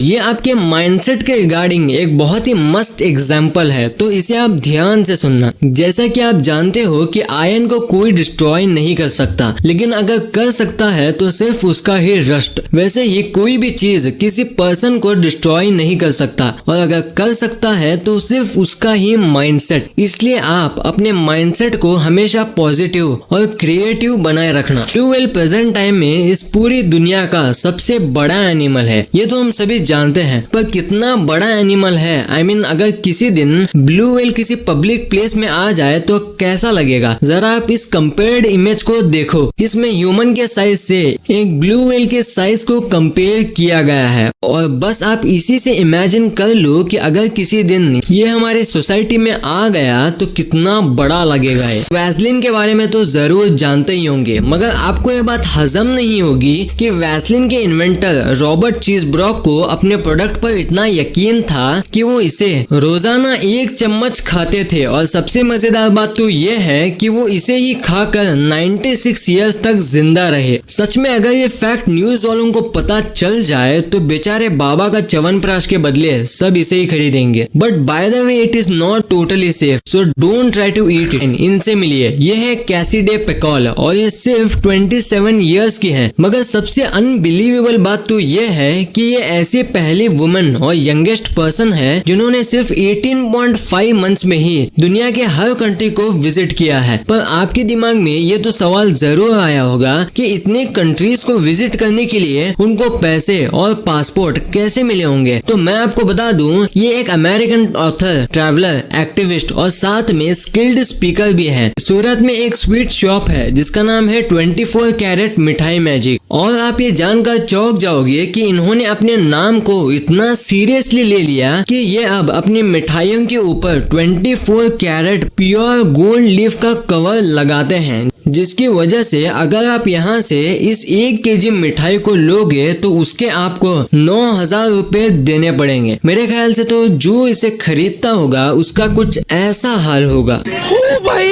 ये आपके माइंडसेट के रिगार्डिंग एक बहुत ही मस्त एग्जाम्पल है, तो इसे आप ध्यान से सुनना। जैसा कि आप जानते हो कि आयरन को कोई डिस्ट्रॉय नहीं कर सकता, लेकिन अगर कर सकता है तो सिर्फ उसका ही रस्ट। वैसे ही कोई भी चीज किसी पर्सन को डिस्ट्रॉय नहीं कर सकता, और अगर कर सकता है तो सिर्फ उसका ही माइंडसेट। इसलिए आप अपने माइंडसेट को हमेशा पॉजिटिव और क्रिएटिव बनाए रखना। ब्लू व्हेल प्रेजेंट टाइम में इस पूरी दुनिया का सबसे बड़ा एनिमल है, ये तो हम सभी जानते हैं, पर कितना बड़ा एनिमल है। I mean, अगर किसी दिन ब्लू व्हेल किसी पब्लिक प्लेस में आ जाए तो कैसा लगेगा। जरा आप इस कंपेयर्ड इमेज को देखो। इसमें ह्यूमन के साइज से एक ब्लू व्हेल के साइज को कंपेयर किया गया है, और बस आप इसी से इमेजिन कर लो कि अगर किसी दिन ये हमारे सोसाइटी में आ गया तो कितना बड़ा लगेगा। वैसलीन के बारे में तो जरूर जानते ही होंगे, मगर आपको ये बात हजम नहीं होगी कि वैसलीन के इन्वेंटर रॉबर्ट चीजब्रॉक को अपने प्रोडक्ट पर इतना यकीन था कि वो इसे रोजाना 1 चम्मच खाते थे। और सबसे मजेदार बात तो ये है कि वो इसे ही खाकर 96 ईयर्स तक जिंदा रहे। सच में अगर ये फैक्ट न्यूज वालों को पता चल जाए तो बेचारे बाबा का च्यवनप्राश के बदले सब इसे ही खरीदेंगे। But by the way it is not totally safe, so don't try to eat it. इनसे मिलिए। ये है कैसिडे पेकॉल और ये सिर्फ 27 ईयर्स की है। मगर सबसे अनबिलीवेबल बात तो ये है कि ये ऐसी पहली वुमन और यंगेस्ट पर्सन है जिन्होंने सिर्फ 18.5 मंथ्स में ही दुनिया के हर कंट्री को विजिट किया है। पर आपके दिमाग में ये तो सवाल जरूर आया होगा कि इतने कंट्रीज को विजिट करने के लिए उनको पैसे और पासपोर्ट कैसे मिले होंगे। तो मैं आपको बता दूं, ये एक अमेरिकन ऑथर, ट्रैवलर, एक्टिविस्ट और साथ में स्किल्ड स्पीकर भी है। सूरत में एक स्वीट शॉप है जिसका नाम है 24 कैरेट मिठाई मैजिक, और आप ये जानकर चौंक जाओगे कि इन्होंने अपने नाम को इतना सीरियसली ले लिया कि ये अब अपनी मिठाइयों के ऊपर 24 कैरेट प्योर गोल्ड लीफ का कवर लगाते हैं, जिसकी वजह से अगर आप यहाँ से इस 1 केजी मिठाई को लोगे तो उसके आपको 9,000 रुपए देने पड़ेंगे। मेरे ख्याल से तो जो इसे खरीदता होगा उसका कुछ ऐसा हाल होगा। ओ भाई,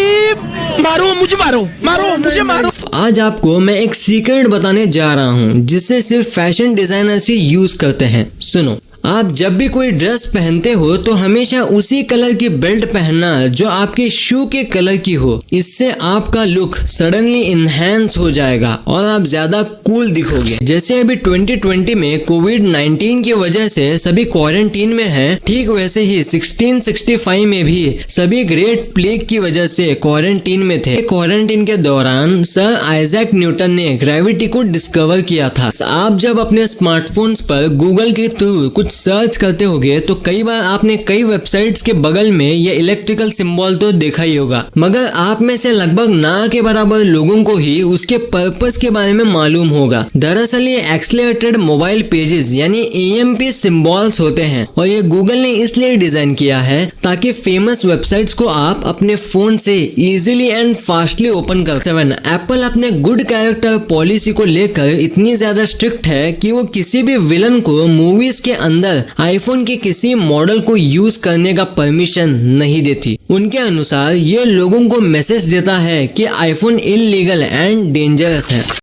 मारो मुझे, मारो मुझे, मारो। आज आपको मैं एक सीक्रेट बताने जा रहा हूँ जिसे सिर्फ फैशन डिजाइनर्स ही यूज करते हैं। सुनो, आप जब भी कोई ड्रेस पहनते हो तो हमेशा उसी कलर की बेल्ट पहनना जो आपके शू के कलर की हो। इससे आपका लुक सडनली इनहेंस हो जाएगा और आप ज्यादा कूल दिखोगे। जैसे अभी 2020 में कोविड-19 की वजह से सभी क्वारंटीन में हैं, ठीक वैसे ही 1665 में भी सभी ग्रेट प्लेग की वजह से क्वारंटीन में थे। क्वारंटीन के दौरान सर आइजैक न्यूटन ने ग्रेविटी को डिस्कवर किया था। आप जब अपने स्मार्टफोन्स पर गूगल के थ्रू कुछ सर्च करते होगे तो कई बार आपने कई वेबसाइट्स के बगल में ये इलेक्ट्रिकल सिंबल तो देखा ही होगा, मगर आप में से लगभग ना के बराबर लोगों को ही उसके पर्पस के बारे में मालूम होगा। दरअसल ये एक्सलेटेड मोबाइल पेजेस यानी AMP सिंबल्स होते हैं, और ये गूगल ने इसलिए डिजाइन किया है ताकि फेमस वेबसाइट्स को आप अपने फोन से इजीली एंड फास्टली ओपन कर सकें। एप्पल अपने गुड कैरेक्टर पॉलिसी को लेकर इतनी ज्यादा स्ट्रिक्ट है कि वो किसी भी विलन को मूवीज के अंदर आईफोन के किसी मॉडल को यूज करने का परमिशन नहीं देती। उनके अनुसार ये लोगों को मैसेज देता है कि आईफोन इल्लीगल एंड डेंजरस है।